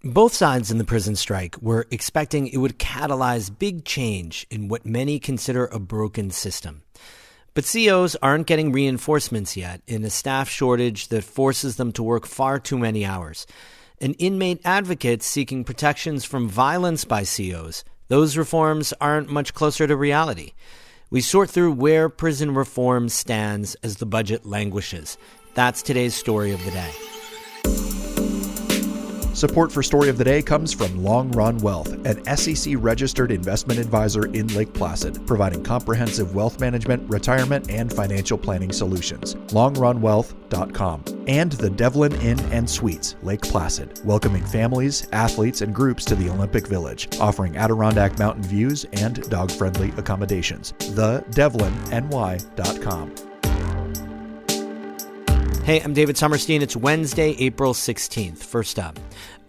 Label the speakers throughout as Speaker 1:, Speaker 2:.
Speaker 1: Both sides in the prison strike were expecting it would catalyze big change in what many consider a broken system. But COs aren't getting reinforcements yet in a staff shortage that forces them to work far too many hours. And inmate advocates seeking protections from violence by COs, those reforms aren't much closer to reality. We sort through where prison reform stands as the budget languishes. That's today's story of the day.
Speaker 2: Support for Story of the Day comes from Long Run Wealth, an SEC-registered investment advisor in Lake Placid, providing comprehensive wealth management, retirement, and financial planning solutions. LongRunWealth.com. And the Devlin Inn and Suites, Lake Placid, welcoming families, athletes, and groups to the Olympic Village, offering Adirondack mountain views and dog-friendly accommodations. TheDevlinNY.com.
Speaker 1: Hey, I'm David Sommerstein. It's Wednesday, April 16th. First up,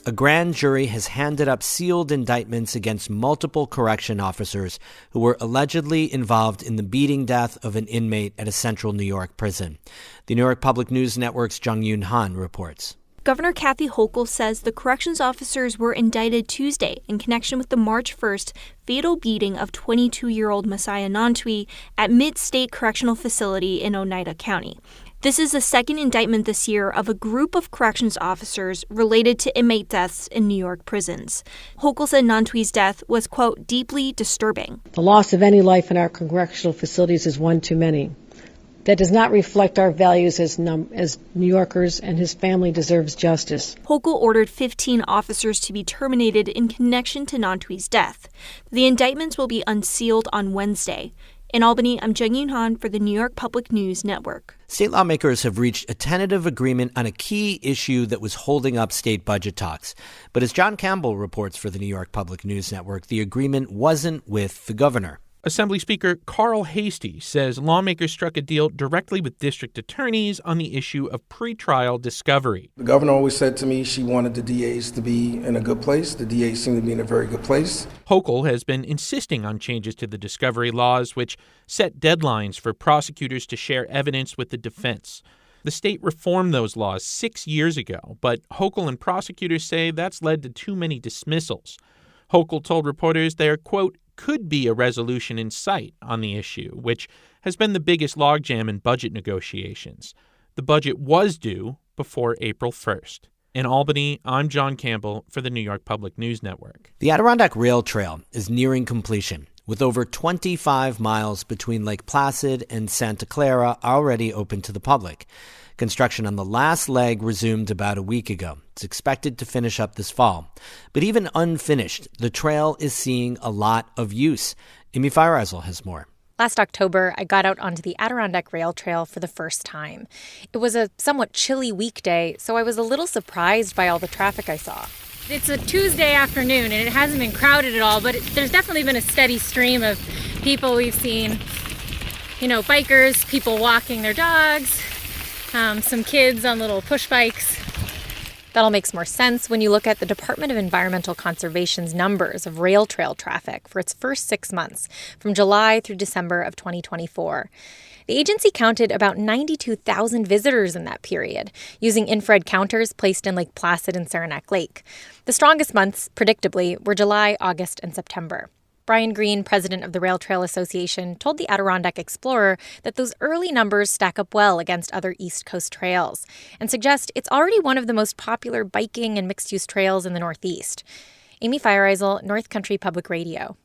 Speaker 1: a grand jury has handed up sealed indictments against multiple correction officers who were allegedly involved in the beating death of an inmate at a central New York prison. The New York Public News Network's Jung-Yoon Han reports.
Speaker 3: Governor Kathy Hochul says the corrections officers were indicted Tuesday in connection with the March 1st fatal beating of 22-year-old Messiah Nantwi at Mid-State Correctional Facility in Oneida County. This is the second indictment this year of a group of corrections officers related to inmate deaths in New York prisons. Hochul said Nantwi's death was, quote, deeply disturbing.
Speaker 4: The loss of any life in our correctional facilities is one too many. That does not reflect our values as New Yorkers, and his family deserves justice.
Speaker 3: Hochul ordered 15 officers to be terminated in connection to Nantwi's death. The indictments will be unsealed on Wednesday. In Albany, I'm Jung-Yoon Han for the New York Public News Network.
Speaker 1: State lawmakers have reached a tentative agreement on a key issue that was holding up state budget talks. But as John Campbell reports for the New York Public News Network, the agreement wasn't with the governor.
Speaker 5: Assembly Speaker Carl Hastie says lawmakers struck a deal directly with district attorneys on the issue of pretrial discovery.
Speaker 6: The governor always said to me she wanted the DAs to be in a good place. The DAs seem to be in a very good place.
Speaker 5: Hochul has been insisting on changes to the discovery laws, which set deadlines for prosecutors to share evidence with the defense. The state reformed those laws 6 years ago, but Hochul and prosecutors say that's led to too many dismissals. Hochul told reporters there, quote, could be a resolution in sight on the issue, which has been the biggest logjam in budget negotiations. The budget was due before April 1st. In Albany, I'm John Campbell for the New York Public News Network.
Speaker 1: The Adirondack Rail Trail is nearing completion, with over 25 miles between Lake Placid and Santa Clara already open to the public. Construction on the last leg resumed about a week ago. It's expected to finish up this fall. But even unfinished, the trail is seeing a lot of use. Amy Feireisel has more.
Speaker 7: Last October, I got out onto the Adirondack Rail Trail for the first time. It was a somewhat chilly weekday, so I was a little surprised by all the traffic I saw.
Speaker 8: It's a Tuesday afternoon, and it hasn't been crowded at all, but there's definitely been a steady stream of people we've seen. Bikers, people walking their dogs, some kids on little push bikes.
Speaker 7: That all makes more sense when you look at the Department of Environmental Conservation's numbers of rail trail traffic for its first 6 months, from July through December of 2024. The agency counted about 92,000 visitors in that period, using infrared counters placed in Lake Placid and Saranac Lake. The strongest months, predictably, were July, August, and September. Brian Green, president of the Rail Trail Association, told the Adirondack Explorer that those early numbers stack up well against other East Coast trails and suggest it's already one of the most popular biking and mixed-use trails in the Northeast. Amy Feireisel, North Country Public Radio.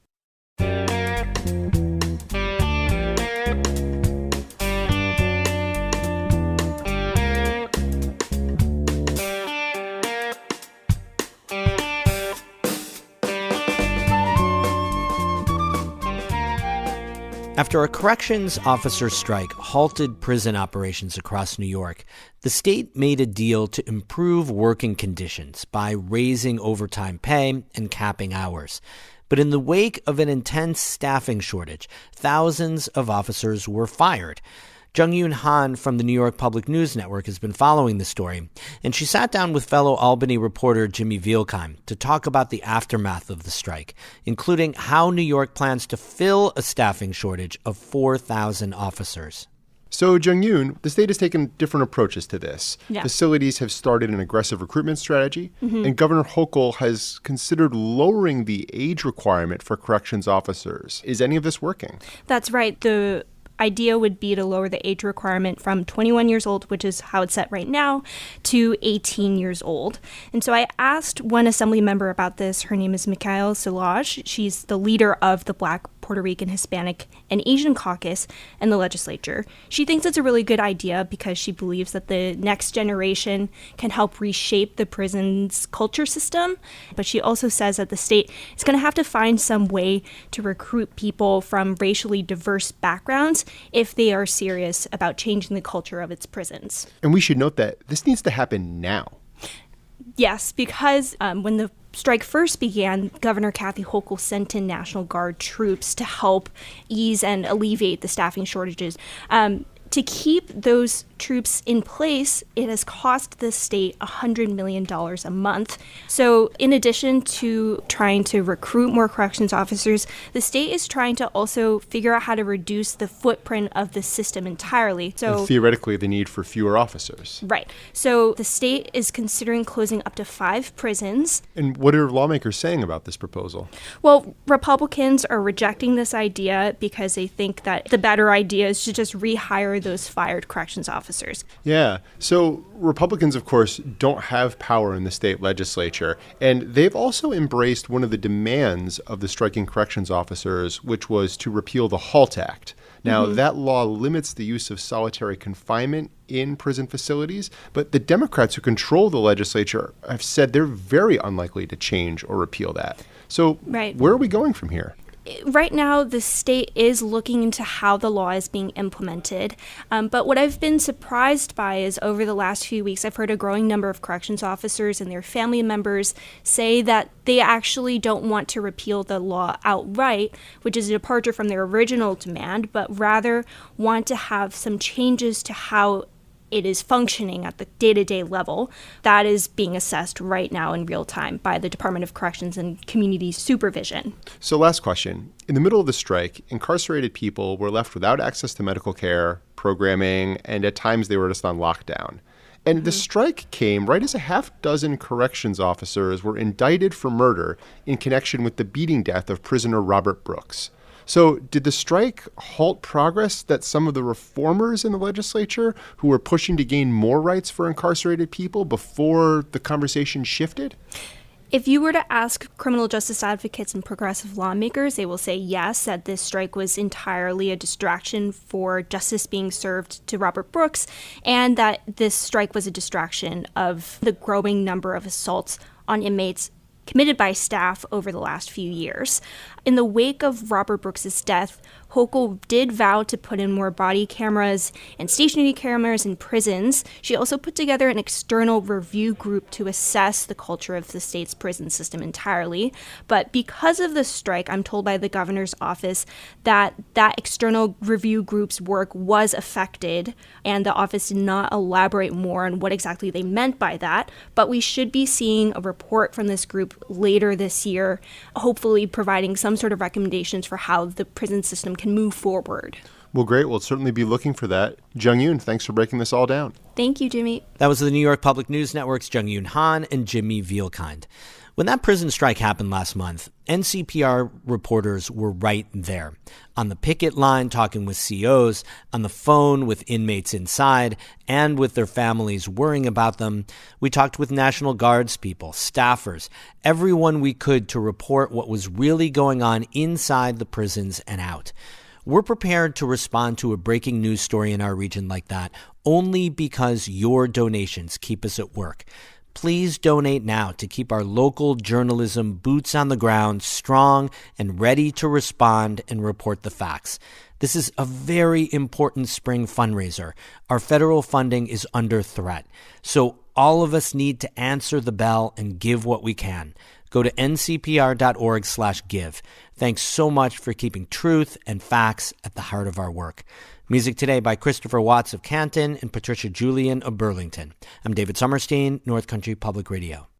Speaker 1: After a corrections officer strike halted prison operations across New York, the state made a deal to improve working conditions by raising overtime pay and capping hours. But in the wake of an intense staffing shortage, thousands of officers were fired. Jung-Yoon Han from the New York Public News Network has been following the story, and she sat down with fellow Albany reporter Jimmy Vielkheim to talk about the aftermath of the strike, including how New York plans to fill a staffing shortage of 4,000 officers.
Speaker 9: So, Jung-Yoon, the state has taken different approaches to this.
Speaker 3: Yeah.
Speaker 9: Facilities have started an aggressive recruitment strategy, and Governor Hochul has considered lowering the age requirement for corrections officers. Is any of this working?
Speaker 3: That's right. The idea would be to lower the age requirement from 21 years old, which is how it's set right now, to 18 years old. And so I asked one assembly member about this. Her name is Mikhail Solage. She's the leader of the Black, Puerto Rican, Hispanic, and Asian caucus in the legislature. She thinks it's a really good idea because she believes that the next generation can help reshape the prison's culture system. But she also says that the state is going to have to find some way to recruit people from racially diverse backgrounds if they are serious about changing the culture of its prisons.
Speaker 9: And we should note that this needs to happen now.
Speaker 3: Yes, because when the strike first began, Governor Kathy Hochul sent in National Guard troops to help ease and alleviate the staffing shortages. To keep those troops in place, it has cost the state $100 million a month. So in addition to trying to recruit more corrections officers, the state is trying to also figure out how to reduce the footprint of the system entirely. So
Speaker 9: and theoretically, the need for fewer officers.
Speaker 3: Right. So the state is considering closing up to 5 prisons.
Speaker 9: And what are lawmakers saying about this proposal?
Speaker 3: Well, Republicans are rejecting this idea because they think that the better idea is to just rehire those fired corrections officers.
Speaker 9: Yeah. So Republicans, of course, don't have power in the state legislature. And they've also embraced one of the demands of the striking corrections officers, which was to repeal the HALT Act. Now, that law limits the use of solitary confinement in prison facilities, but the Democrats who control the legislature have said they're very unlikely to change or repeal that. So where are we going from here?
Speaker 3: Right now, the state is looking into how the law is being implemented. But what I've been surprised by is over the last few weeks, I've heard a growing number of corrections officers and their family members say that they actually don't want to repeal the law outright, which is a departure from their original demand, but rather want to have some changes to how it is functioning at the day-to-day level. That is being assessed right now in real time by the Department of Corrections and Community Supervision.
Speaker 9: So last question. In the middle of the strike, incarcerated people were left without access to medical care, programming, and at times they were just on lockdown. And the strike came right as a half dozen corrections officers were indicted for murder in connection with the beating death of prisoner Robert Brooks. So did the strike halt progress that some of the reformers in the legislature who were pushing to gain more rights for incarcerated people before the conversation shifted?
Speaker 3: If you were to ask criminal justice advocates and progressive lawmakers, they will say yes, that this strike was entirely a distraction for justice being served to Robert Brooks, and that this strike was a distraction of the growing number of assaults on inmates committed by staff over the last few years. In the wake of Robert Brooks' death, Hochul did vow to put in more body cameras and stationary cameras in prisons. She also put together an external review group to assess the culture of the state's prison system entirely. But because of the strike, I'm told by the governor's office that that external review group's work was affected, and the office did not elaborate more on what exactly they meant by that. But we should be seeing a report from this group later this year, hopefully providing some sort of recommendations for how the prison system can move forward.
Speaker 9: Well, great. We'll certainly be looking for that. Jung-Yoon, thanks for breaking this all down.
Speaker 3: Thank you, Jimmy.
Speaker 1: That was the New York Public News Network's Jung-Yoon Han and Jimmy Vielkind. When that prison strike happened last month, NCPR reporters were right there, on the picket line talking with COs, on the phone with inmates inside, and with their families worrying about them. We talked with National Guards people, staffers, everyone we could to report what was really going on inside the prisons and out. We're prepared to respond to a breaking news story in our region like that only because your donations keep us at work. Please donate now to keep our local journalism boots on the ground strong and ready to respond and report the facts. This is a very important spring fundraiser. Our federal funding is under threat. So all of us need to answer the bell and give what we can. Go to ncpr.org/give. Thanks so much for keeping truth and facts at the heart of our work. Music today by Christopher Watts of Canton and Patricia Julian of Burlington. I'm David Summerstein, North Country Public Radio.